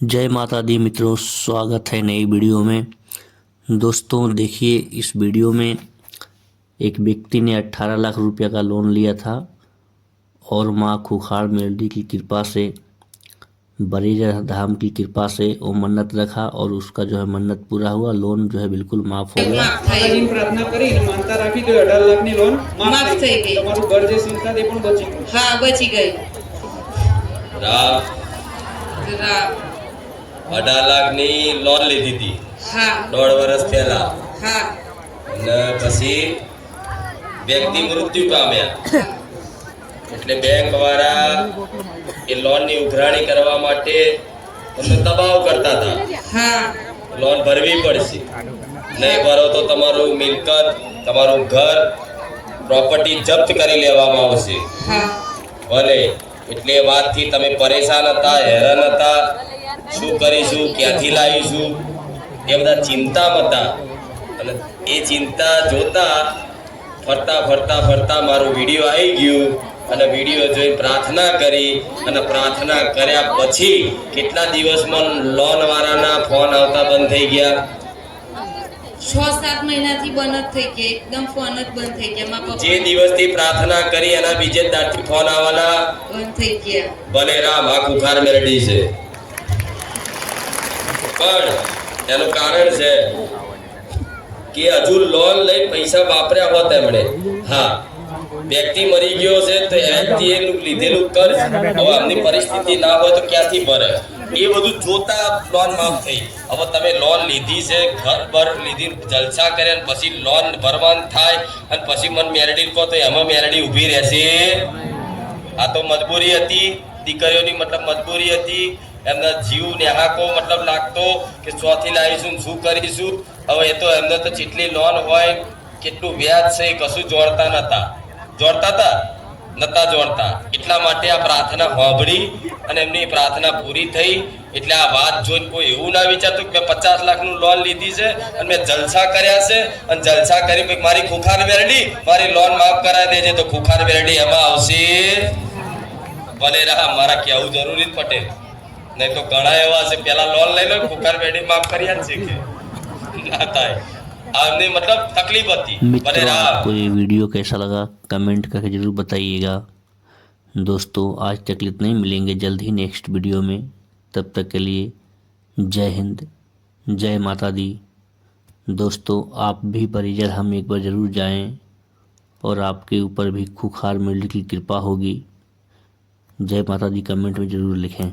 जय माता दी मित्रों, स्वागत है नई वीडियो में। दोस्तों देखिए, इस वीडियो में एक व्यक्ति ने 18 लाख रुपया का लोन लिया था और माँ खूंखार मेलडी की कृपा से, बरीजर धाम की कृपा से वो मन्नत रखा और उसका जो है मन्नत पूरा हुआ। लोन जो है बिल्कुल माफ हो गया। માતાજીની પ્રાર્થના કરીને માનતા રાખી તો 18 લાખની લોન માફ થઈ ગઈ। તમારું ઘર જે ચિંતા તે પણ બચી ગયું। હા, બચી ગઈ। રામ 18 લાખની લોન લીધી હતી। હા 1.5 વર્ષ પહેલા હા અને પછી વ્યક્તિ મૃત્યુ પામ્યા એટલે બેંક વાળા એ લોનની ઉઘરાણી કરવા માટે તમને દબાવ કરતા હતા। હા લોન ભરવી પડશે, નહીં ભરો તો તમારું મિલકત, તમારું ઘર, પ્રોપર્ટી જપ્ત કરી લેવામાં આવશે। હા ભલે એટલે વાતથી તમે પરેશાન હતા, હેરાન હતા, શું કરીશું, ક્યાંથી લાવીશું, એ બધા ચિંતામાં હતા। અને એ ચિંતા જોતા ફરતા ફરતા ફરતા મારું વિડીયો આવી ગયું અને વિડીયો જોઈ પ્રાર્થના કરી અને પ્રાર્થના કર્યા પછી કેટલા દિવસમાં લોન વાળાના ફોન આવતા બંધ થઈ ગયા। 6-7 મહિનાથી બંધ જ થઈ ગયા, એકદમ ફોન જ બંધ થઈ ગયા। મારા પપ્પા જે દિવસથી પ્રાર્થના કરી એના બીજે દાડથી ફોન આવવાના બંધ થઈ ગયા। ભલે રામ આ ખુખાર મેલડી છે, પણ એનું કારણ છે કે હજુ લોન લઈ પૈસા વાપર્યા હોત એમણે। હા, વ્યક્તિ મરી ગયો છે તો એનાથી એનું લીધેલું કર્જ હવે આમની પરિસ્થિતિ ના હોય તો ક્યાંથી ભરે, એ બધું જોતા લોન માફ થઈ। હવે તમે લોન લીધી છે, ઘર પર લીધી, જલસા કર્યા પછી લોન ભરવાનું થાય અને પછી મને મેલડી કહો તો એમાં મેલડી ઊભી રહેશે? આ તો મજબૂરી હતી દીકરીઓની, મતલબ મજબૂરી હતી। એમના જીવ નેહાકો મતલબ લાગતો કે ચોથી લાવીશું, શું કરીશું। હવે એ તો એમને તો જેટલી લોન હોય, કેટલું વ્યાજ છે એ કશું જોડતા નતા। જોડતા હતા નતા જોડતા, એટલા માટે આ પ્રાર્થના સાંભળી અને એમની પ્રાર્થના પૂરી થઈ। એટલે આ વાત જોઈને કોઈ એવું ના વિચારતું કે મેં 50 લાખનું લોન લીધી છે અને મેં જલસા કર્યા છે અને જલસા કરી મારી ખુખાર મેલડી મારી લોન માફ કરાવી દેજે, તો ખુખાર મેલડી એમાં આવશે? ભલે રાહ મારા કહેવું જરૂરી જ પટેલ, नहीं तो घना एवा से पहला लोन ले लो, खुकार बेटी माफ करिया छे के ना थाय। आमने मतलब तकलीफ होती। मित्रों, आपको ये वीडियो कैसा लगा कमेंट करके जरूर बताइएगा। दोस्तों आज तक इतना ही, मिलेंगे जल्द ही नेक्स्ट वीडियो में। तब तक के लिए जय हिंद, जय माता दी। दोस्तों आप भी बरीजर हम एक बार ज़रूर जाएं और आपके ऊपर भी खूंखार मेलडी की कृपा होगी। जय माता दी कमेंट में ज़रूर लिखें।